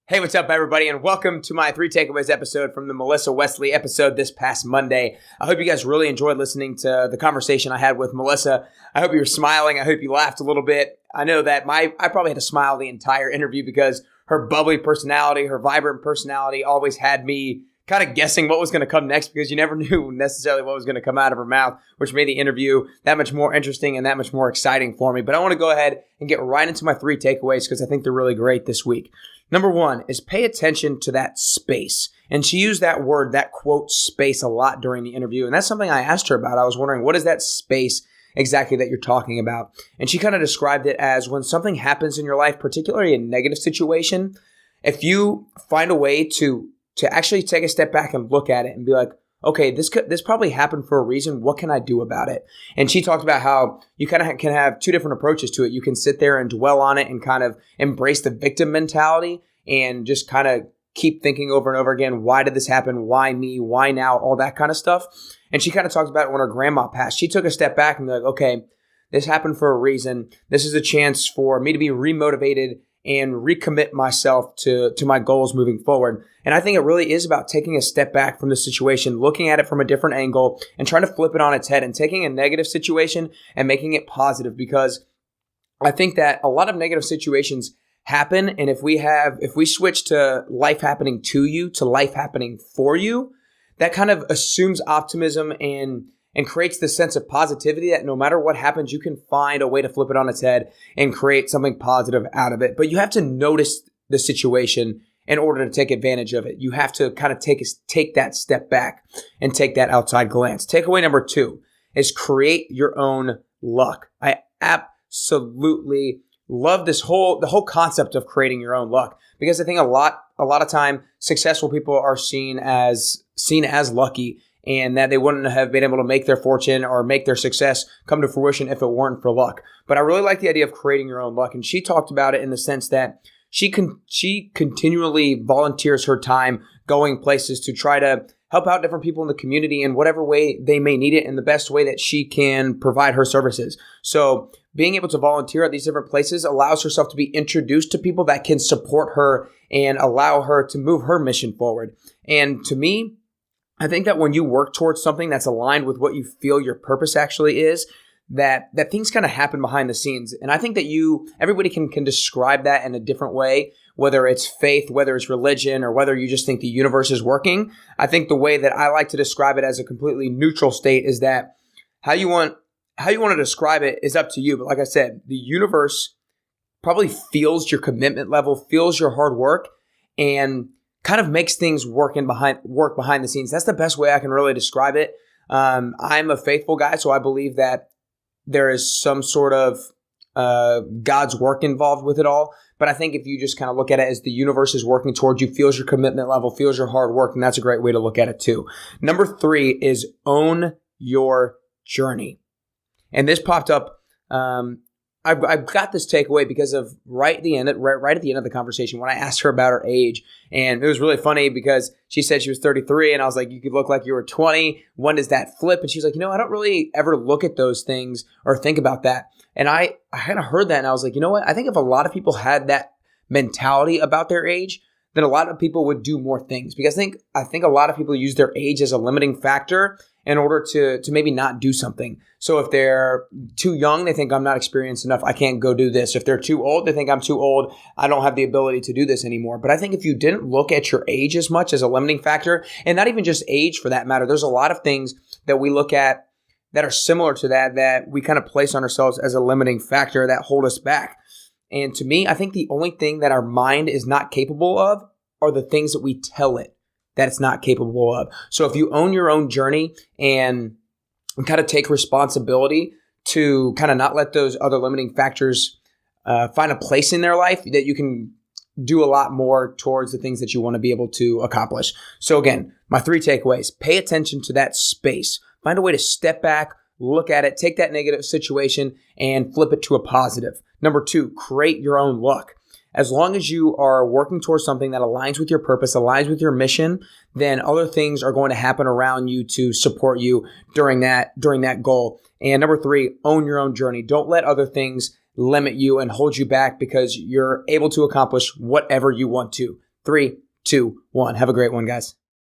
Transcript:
Hey, what's up, everybody, and welcome to my 3 Takeaways episode from the Melissa Wesley episode this past Monday. I hope you guys really enjoyed listening to the conversation I had with Melissa. I hope you were smiling. I hope you laughed a little bit. I know that I probably had to smile the entire interview because her bubbly personality, her vibrant personality always had me kind of guessing what was going to come next because you never knew necessarily what was going to come out of her mouth, which made the interview that much more interesting and that much more exciting for me. But I want to go ahead and get right into my 3 takeaways because I think they're really great this week. Number 1 is pay attention to that space. And she used that word, that quote, space a lot during the interview. And that's something I asked her about. I was wondering, what is that space exactly that you're talking about? And she kind of described it as when something happens in your life, particularly a negative situation, if you find a way to actually take a step back and look at it and be like, okay, this probably happened for a reason. What can I do about it? And she talked about how you kind of can have 2 different approaches to it. You can sit there and dwell on it and kind of embrace the victim mentality and just kind of keep thinking over and over again, why did this happen? Why me? Why now? All that kind of stuff. And she kind of talked about it when her grandma passed. She took a step back and be like, okay, this happened for a reason. This is a chance for me to be remotivated and recommit myself to my goals moving forward. And I think it really is about taking a step back from the situation, looking at it from a different angle and trying to flip it on its head and taking a negative situation and making it positive, because I think that a lot of negative situations happen. And if we switch to life happening to you to life happening for you, that kind of assumes optimism and creates the sense of positivity that no matter what happens, you can find a way to flip it on its head and create something positive out of it. But you have to notice the situation in order to take advantage of it. You have to kind of take that step back and take that outside glance. Takeaway number 2 is create your own luck. I absolutely love the whole concept of creating your own luck, because I think a lot of time successful people are seen as lucky, and that they wouldn't have been able to make their fortune or make their success come to fruition if it weren't for luck. But I really like the idea of creating your own luck. And she talked about it in the sense that she continually volunteers her time going places to try to help out different people in the community in whatever way they may need it, in the best way that she can provide her services. So being able to volunteer at these different places allows herself to be introduced to people that can support her and allow her to move her mission forward. And to me, I think that when you work towards something that's aligned with what you feel your purpose actually is, that things kind of happen behind the scenes. And I think that everybody can describe that in a different way, whether it's faith, whether it's religion, or whether you just think the universe is working. I think the way that I like to describe it as a completely neutral state is that how you want to describe it is up to you. But like I said, the universe probably feels your commitment level, feels your hard work, and kind of makes things work behind the scenes. That's the best way I can really describe it. I'm a faithful guy, so I believe that there is some sort of God's work involved with it all. But I think if you just kind of look at it as the universe is working towards you, feels your commitment level, feels your hard work, and that's a great way to look at it too. Number 3 is own your journey. And this popped up. I've got this takeaway because of right at the end of the conversation when I asked her about her age. And it was really funny because she said she was 33 and I was like, you could look like you were 20. When does that flip? And she's like, I don't really ever look at those things or think about that. And I kind of heard that and I was like, you know what? I think if a lot of people had that mentality about their age, then a lot of people would do more things, because I think a lot of people use their age as a limiting factor in order to maybe not do something. So if they're too young, they think I'm not experienced enough, I can't go do this. If they're too old, they think I'm too old, I don't have the ability to do this anymore. But I think if you didn't look at your age as much as a limiting factor, and not even just age for that matter, there's a lot of things that we look at that are similar to that we kind of place on ourselves as a limiting factor that hold us back. And to me, I think the only thing that our mind is not capable of are the things that we tell it that it's not capable of. So if you own your own journey and kind of take responsibility to kind of not let those other limiting factors find a place in their life, that you can do a lot more towards the things that you want to be able to accomplish. So again, my 3 takeaways: pay attention to that space. Find a way to step back, look at it, take that negative situation and flip it to a positive. Number 2, create your own luck. As long as you are working towards something that aligns with your purpose, aligns with your mission, then other things are going to happen around you to support you during that goal. And number 3, own your own journey. Don't let other things limit you and hold you back, because you're able to accomplish whatever you want to. 3, 2, 1. Have a great one, guys.